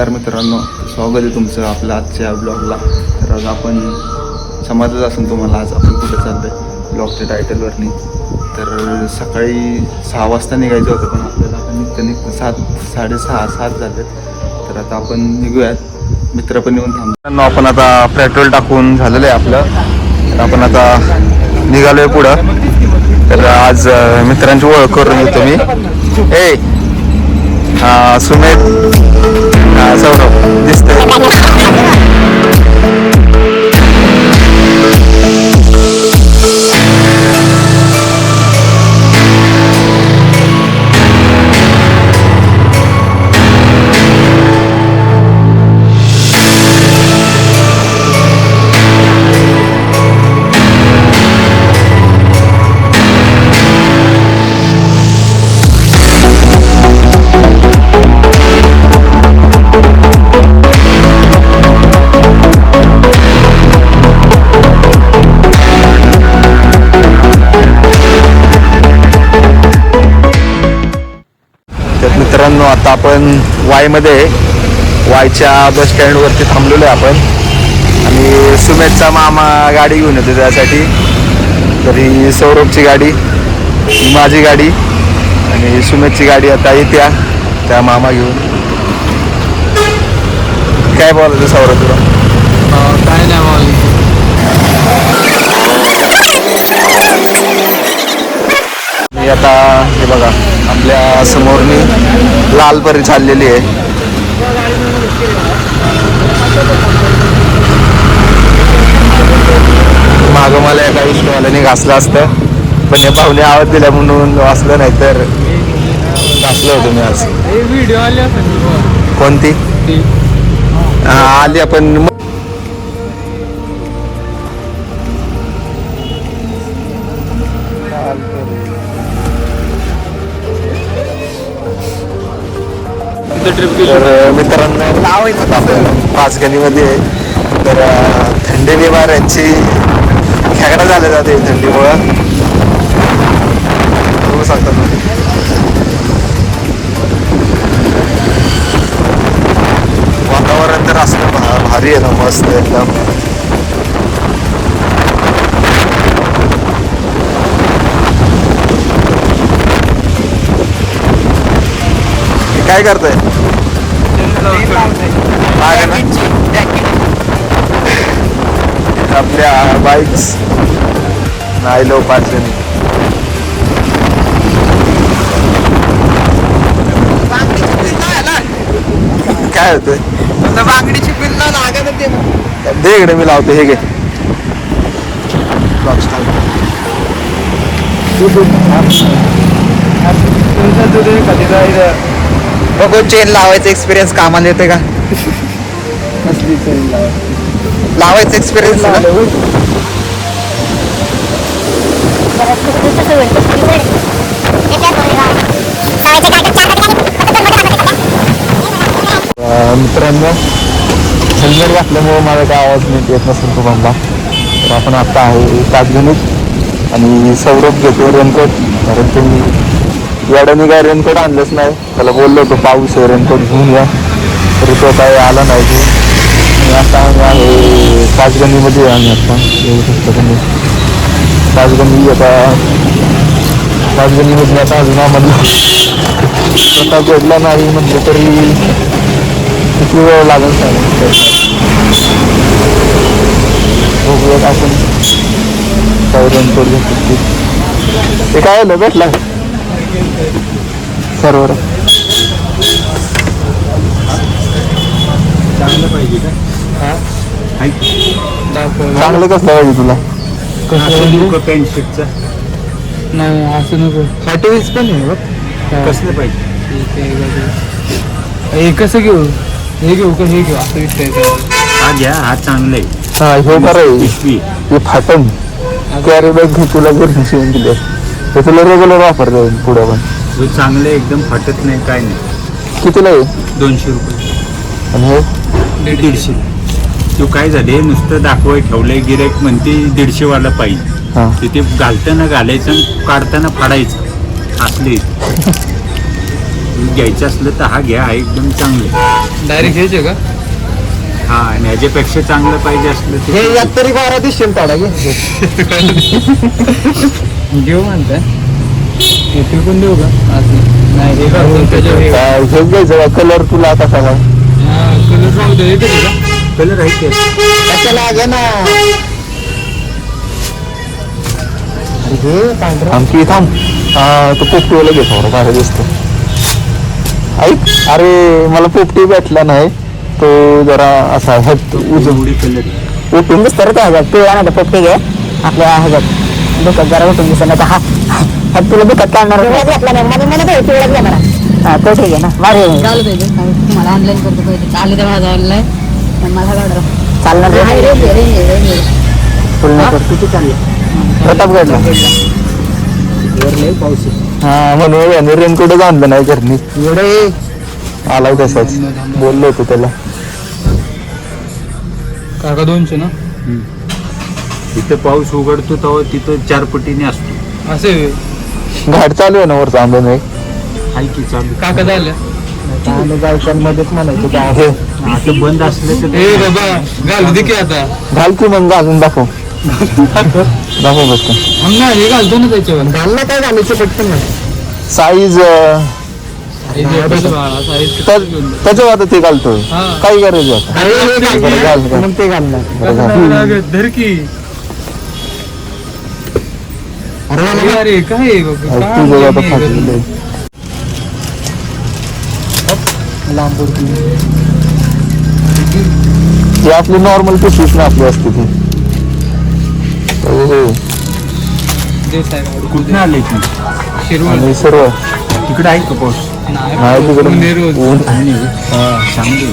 नमस्कार मित्रांनो, स्वागत आहे तुमचं आपल्या आजच्या ब्लॉगला. तर आज आपण समजच असेल तुम्हाला आज आपण कुठे चाललो आहे ब्लॉगच्या टायटलवरनी. तर सकाळी 6 वाजता निघायचं होतं, पण आपल्याला आता निघतं 7:30 झाले. तर आता आपण निघूयात, मित्र पण येऊन थांबतो. आपण आता पेट्रोल टाकून झालेलं आहे आपलं. तर आपण आता निघालो आहे पुढं. तर आज मित्रांची ओळख करून येतो मी. सुमेध, सौरभ दिसतंय. मित्रांनो, आता आपण वायमध्ये वायच्या बस स्टँडवरती थांबलेलो आहे आपण. आणि सुमेधचा मामा गाडी घेऊन येतो त्यासाठी. तरी सौरभची गाडी, माझी गाडी आणि सुमेधची गाडी आता येत्या त्या मामा घेऊन. काय बोलायचं सौरभ तुला? काय नाही बोलायचं. मी आता हे बघा, आपल्या समोरनी लालपरी चाललेली आहे. मागं मला एका विष्णूवाल्याने घासलं असतं, पण या पाहुणे आवाज दिला म्हणून वाचलं, नाही तर घासलं होतं मी आज. व्हिडिओ आले कोणती आली? आपण तर मित्रांनो, लावायचं आपण पाचगणीमध्ये. तर थंडी निवाऱ्यांची खेकडा झाले जाते थंडीमुळं, बघू शकता तुम्ही. वातावरण तर असलं भारी आहे ना, मस्त एकदम. काय करतोय? आपल्या बाईक्स नाही लो 5 जणी. काय होतंय? बांगडीची पिल्ला लागत ते. दे इकडे, मी लावतो. हे घे. बघू, चेन लावायचा एक्सपिरियन्स कामाला येते का? लावायचा एक्सपिरियन्स मित्रांनो, हेल्मेट घातल्यामुळे मला काय आवाज नीट येत नसेल तुम्हाला. तर आपण आत्ता आहे पाचगणीत आणि सौरभ घेतो रेनकोट. कारण तुम्ही याड्याने काय रेनकोट आणलंच नाही. त्याला बोललो होतो पाऊस आहे, रेनकोट घेऊन या, तरी तो काय आला नाही. आणि आता आम्ही आहे पाचगणीमध्ये. आम्ही आता येऊ शकतो तुम्ही पाचगणी. आता पाचगणीमध्ये आता अजून आम्हाला स्वतः जोडला नाही म्हटलं तरी किती वेळ लागेल सांग. बघूयात आपण काय रेनकोट घेतो. ते काय आलं भेटला सर्वर. चांगलं पाहिजे का? चांगलं कसलं पाहिजे तुला? पॅन्ट शर्टचा नाही, असं नको. हॅटोवीस पण आहे. कसलं पाहिजे? हे कसं घेऊ? हे घेऊ का हे घेऊ? असं विचारायचं. हा घ्या, हा चांगला आहे. हा, हे बरं आहे. पिशवी हे फाटन कॅरी बॅग घे, तुला घरी शिवून दिले. हे तुला रेग्युलर वापरता येईल पुढं पण. हे चांगलं एकदम फाटत नाही, काय नाही. कितीला आहे? 200 रुपये. आणि हे 150. तो काय झाले, नुसतं दाखवाय ठेवलंय. गिऱ्हाईक म्हणते 150 वाला पाहिजे. तिथे घालताना घालायचं, काढताना फाडायचं. असले घ्यायचं असलं तर हा घ्या, हा एकदम चांगलं. डायरेक्ट घ्यायचे का? हा, आणि ह्याच्यापेक्षा चांगलं पाहिजे असलं हे तर यात तरी 12 दिसेल तोडा घे. घेऊ म्हणताय हे फेकून देऊ का? असं नाही हे घालून त्याच्यावर हे हे घ्यायचं कलर तुला कसा काय कलर राहू दे येते का? कलर आहे ते. कशाला घे ना. आमची थांब तो पोपटीवाला घेतो बाहेर दिसतो. ऐक अरे मला पोपटी भेटला नाही तो जरा असा उजवडी कलर उठून दिसतो रे. त्या पिवळा नाही पोपटी घे आपल्या ह्याच्यात दुखत जरा उठून दिसत नाही हा तुला दुखत काढणार घेतला नाही मला मला पिवळा घे मला. हा तो ठीक आहे ना मारे मला ऑनलाईन करतो पहिले आले तर माझा ऑनलाईन मला चालणार किती चालले प्रतापगडला पाऊस हा म्हणून याने रेनकोटच आणलं नाही घरनी एवढे आलाय तसाच बोललो होतो त्याला. काका 200 ना तिथं पाऊस उघडतो तेव्हा तिथं 4 पटीने असतो. असे घाट चालू आहे ना वरचा आंबे नाही हाय की चालू. काका झाल्या गायकांमध्येच म्हणायचं काय आहे आता बंद असलं तर ए बाबा घालू दे की आता घाल की मग अजून दाखव दाखव बघ हम ना हे घालतो ना त्याच्यावर घाल ना काय घालायचं पटकन साईज त्याच्यावर आता ते घालतोय हा. काही गरज अरे मग ते घालणार धर की अरे काय आहे बाबा? काय तुझं आता आहे? फाटलेलं ती आपली नॉर्मल पिशवीच ना आपली असते ती. दे साहेब. कुठं आले की शिरवळ आणि सर्व तिकडे आहे का पाऊस? नाही तिकडे ऊन. चांगली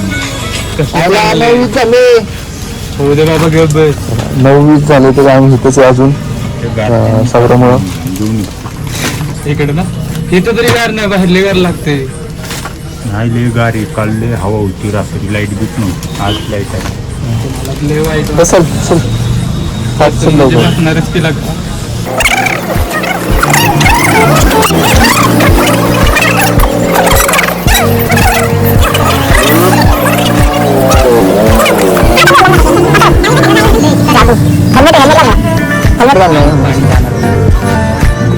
हो दे बाबा घेऊन बस 9-20 झाले तर आम्ही इथंच आहे अजून सगळ्यामुळं. इकडे ना इथं तरी गार नाही बाहेर लय गार लागते. नाही लय गाडी काढले हवा होती रात्री लाईट बीट नव्हती आज लाईट आहे. लय वाईट चल चल चल लवकर. असणारच की लागतं.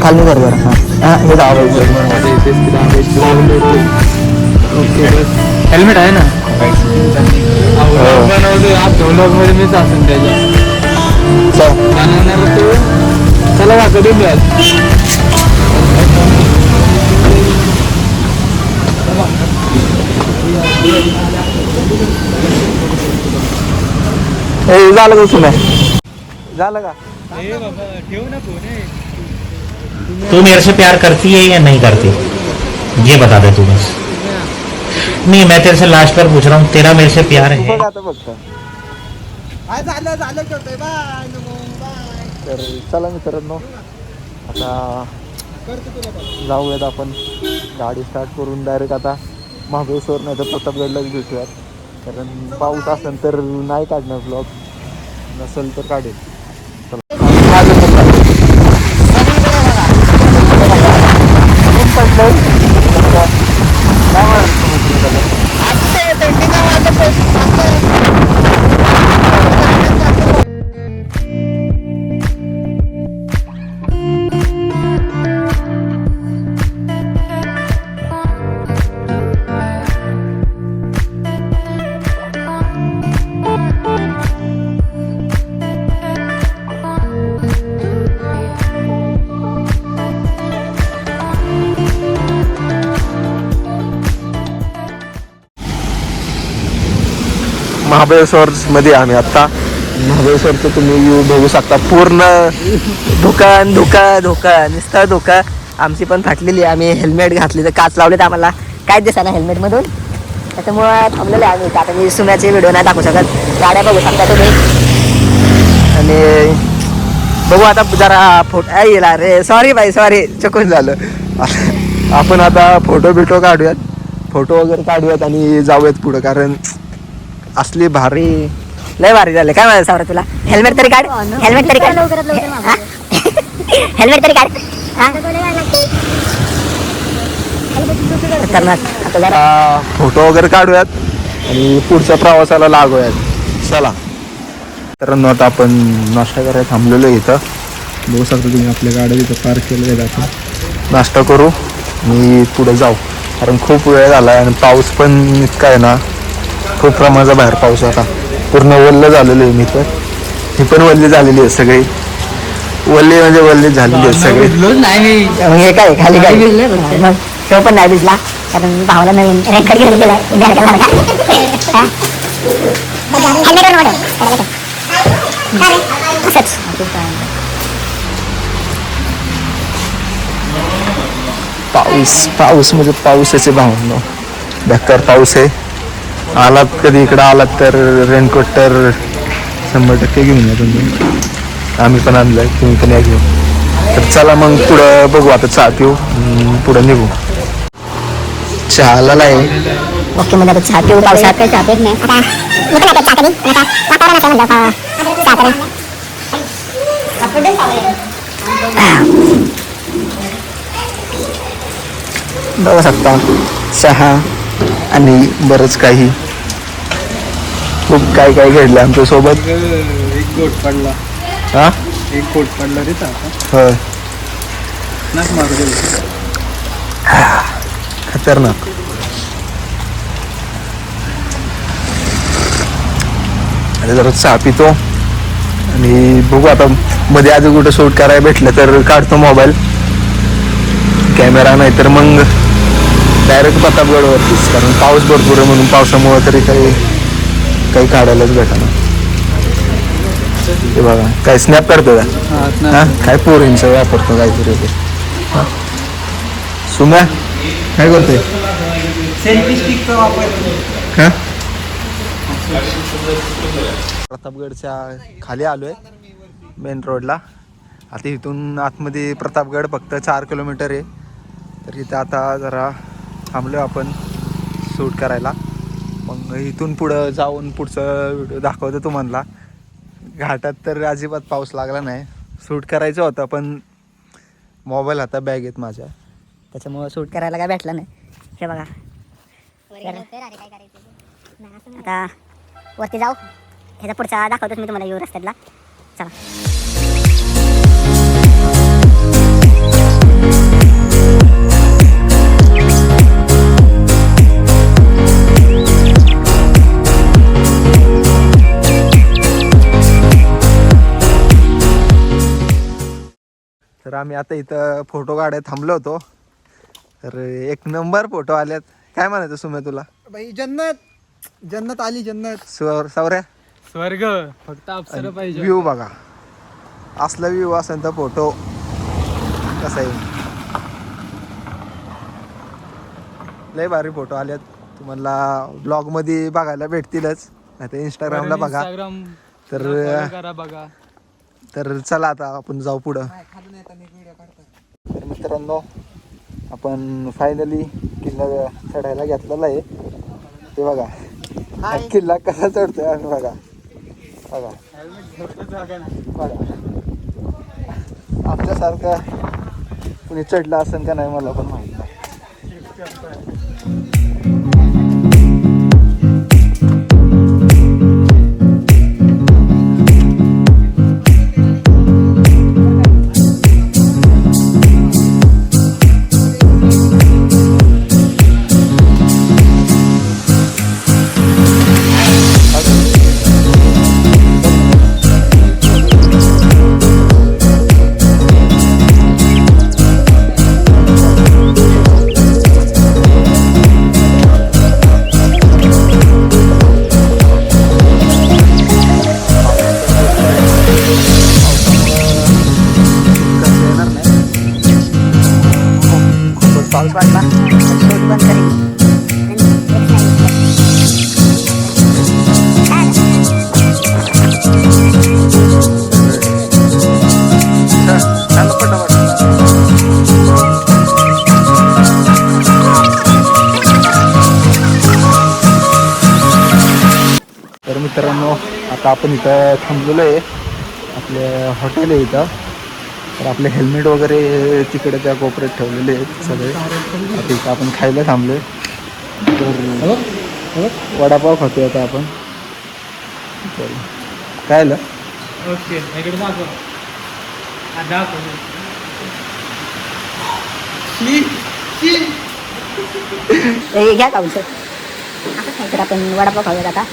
खाली कर जरा हे हेल्मेट आहे ना बनवतो आज ब्लॉग मध्ये मीच असेल त्याच्या चला का कधी द्याल झालं का सुना झालं का ठेव ना फोन तू मेरे से प्यार करती है या नहीं करती ये बता दे तू बस. नहीं मैं तेरे से लास्ट बार पूछ रहा हूँ तेरा मेरे से प्यार है. बघ आता फक्त तर चला मित्रांनो आता जाऊयात आपण गाडी स्टार्ट करून डायरेक्ट आता महाबळेश्वर नाही तर प्रतापगडलाच भेटूयात. कारण पाऊस असेल तर नाही काढणार ब्लॉग नसेल तर काढेल. महाबळेश्वर मध्ये आम्ही आता महाबळेश्वरचं तुम्ही व्ह्यू बघू शकता. पूर्ण धुकं धुकं धुकं नुसतं धुकं. आमची पण फाटलेली. आम्ही हेल्मेट घातली तर काच लावले तर आम्हाला काय दिसा ना हेल्मेटमधून. त्याच्यामुळं थांबलेलं आहे आम्ही. आता मी सुम्याचे व्हिडिओ नाही दाखवू शकत. गाड्या बघू शकता तुम्ही. आणि बघू आता जरा फोटो येईल रे. सॉरी बाई सॉरी चुकून झालं. आपण आता फोटो बिटो काढूयात. फोटो वगैरे काढूयात आणि जाऊयात पुढं. कारण असली भारी लय भारी झाले. काय म्हणायचं सावरा तुला. हेल्मेट तरी काढ. हेल्मेट तरी काढ. हेल्मेट तरी काढ. खतरनाक. आता जरा फोटो वगैरे काढूयात आणि पुढच्या प्रवासाला लागूयात. चला तर आता आपण नाश्ता करायला थांबलेलो आहे इथं. बघू शकता तुम्ही आपल्या गाड्या इथं पार्क केलं आहे. आपण नाश्ता करू आणि पुढे जाऊ, कारण खूप वेळ झाला आहे आणि पाऊस पण इतका आहे ना, खूप प्रमाणाचा बाहेर पाऊस आता. पूर्ण वल्ल झालेलं आहे मी तर. ही पण वल्ली झालेली आहे सगळी. वल्ली म्हणजे वल्ली झालेली आहे सगळी. नाही मग हे काय खाली काय मग तो पण नाही भिजला, कारण भावाला नवीन रेनकोट घेऊन गेला. पाऊस पाऊस म्हणजे पाऊसाचे भावना. बेकार पाऊस आहे. आलात कधी इकडं आलात तर रेनकोट तर 100% घेऊन या तुम्ही. आम्ही पण आणलंय, तुम्ही पण या घेऊन. तर चला मग पुढं बघू, आता चहा पिऊ, पुढं निघू. चहाला आहे ओके. म्हणजे आता चहा पिऊ. पावसात काही चहा पेत नाही. बघू शकता चहा आणि बरंच काही, खूप काय काय घडलं आमच्या सोबत. एक गोट पडला. हा एक गोट पडला रे आता. होय, नाक मारू दे. खतरनाक. आता जरा चहा पितो आणि बघू आता मध्ये आधी कुठं शूट करायला भेटलं तर काढतो मोबाईल कॅमेरा, नाही तर मग डायरेक्ट प्रतापगडवरतीच, कारण पाऊस भरपूर आहे म्हणून पावसामुळे तरी काही काढायलाच भेटाना. ते बघा काय स्नॅप करतो का? हा काय पोरींचं वापरतो काहीतरी ते. सुम्या काय करतोय? सेल्फी स्टिकचा वापर. हा प्रतापगडच्या खाली आलोय मेन रोडला. आता इथून आतमध्ये प्रतापगड फक्त 4 किलोमीटर आहे. तर इथं आता जरा थांबलो आपण शूट करायला. मग इथून पुढं जाऊन पुढचं व्हिडिओ दाखवतो तुम्हाला. घाटात तर अजिबात पाऊस लागला नाही. शूट करायचं होतं पण मोबाईल आता बॅगेत माझ्या, त्याच्यामुळं शूट करायला काय भेटलं नाही. हे बघा आता वरती जाऊ. ह्याचा पुढचा दाखवतोच मी तुम्हाला येऊ रस्त्यातला. चला. तर आम्ही आता इथं फोटो काढायला थांबलो होतो. तर एक नंबर फोटो आल्यात. काय म्हणायचं सुम्या तुला? बाई जन्नत जन्नत आली. जन्नत सावऱ्या स्वर्ग फक्त अप्सरा पाहिजे. व्ह्यू बघा, असला व्ह्यू असेल तर फोटो कसा येईल. लय भारी फोटो आल्यात. तुम्हाला ब्लॉग मध्ये बघायला भेटतीलच, नाही तर इंस्टाग्रामला बघा. तर बघा. तर चला आता आपण जाऊ पुढं. तर मित्रांनो आपण फायनली किल्ला चढायला घेतलेला आहे. ते बघा हा किल्ला कसा चढतोय आम्ही. बघा बघा बघा, आमच्यासारखं कुणी चढला असेल का नाही मला पण माहित नाही. पाऊस वाटला शूट बंद करेल. तर मित्रांनो आता आपण इथं थांबलेलो आहे. आपलं हॉटेल आहे इथं तर आपले हेल्मेट वगैरे तिकडे त्या कोपऱ्यात ठेवलेले आहेत सगळे. आता इथं आपण खायला थांबलोय. तर वडापाव खातोय आता आपण. तर काय आलं घ्या का उलट असं खायचं आपण वडापाव खाऊयात आता.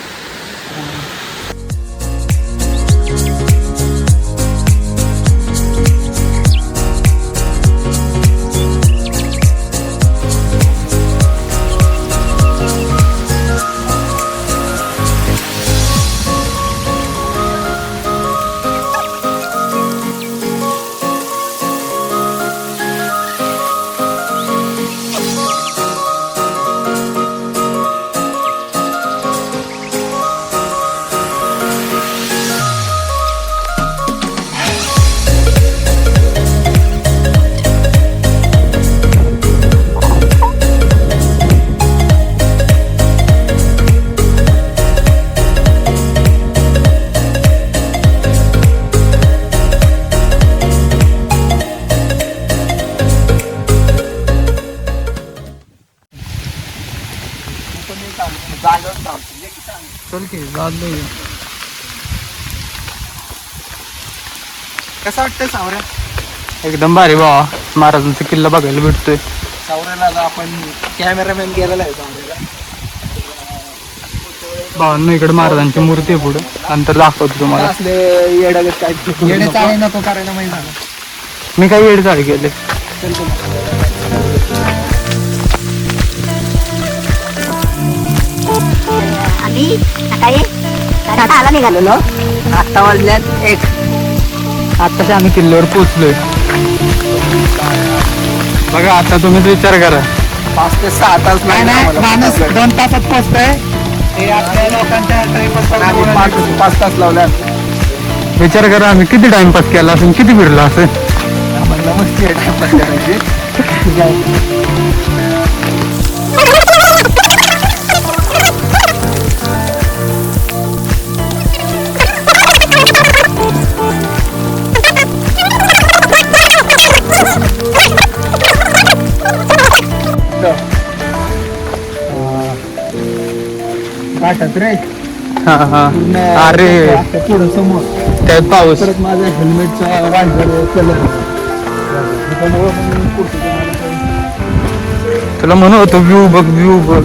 चल की जाऊ. कसं वाटतंय सावऱ्या? एकदम भारी बाबा, महाराजांचा किल्ला बघायला भेटतोय. सावऱ्याला आता आपण कॅमेरामॅन गेलेला आहे सावऱ्याला. भावांनो इकडे महाराजांची मूर्ती आहे पुढे, नंतर दाखवतो तुम्हाला. असले येडागत काय येडे चाळे नको करायला माहिती झालं. मी काही वेळ झाली गेले. आम्ही सकाळी 6:30 निघालेलो. आत्ता वाजल्यात 1. आत्ताशी आम्ही किल्ल्यावर पोहोचलोय. बघा आता तुम्हीच विचार करा. 5 ते 6 तास माणूस 2 तासात पोहोचतोय. आम्ही 5 तास लावल्यात. विचार करा आम्ही किती टाइमपास केला असेल, किती फिरला असेल. म्हणलं मस्ती आहे टाइमपास करायची. वाटत रे. अरे पुढं समोर त्यात पाऊस. परत माझ्या हेल्मेटचा वांझर कलर. तुला म्हणत होतो व्ह्यू बघ, व्ह्यू बघ.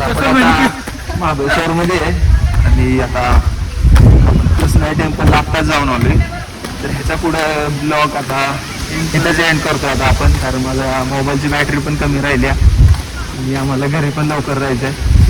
आपण आता महाबळेश्वरमध्ये आहे आणि आता कृष्णा टेम्पलला आत्ताच जाऊन आलोय. तर ह्याच्या पुढं ब्लॉग आता इथंच एंड करतो आता आपण, कारण माझा मोबाईलची बॅटरी पण कमी राहिली आणि आम्हाला घरी पण लवकर राहायचं आहे.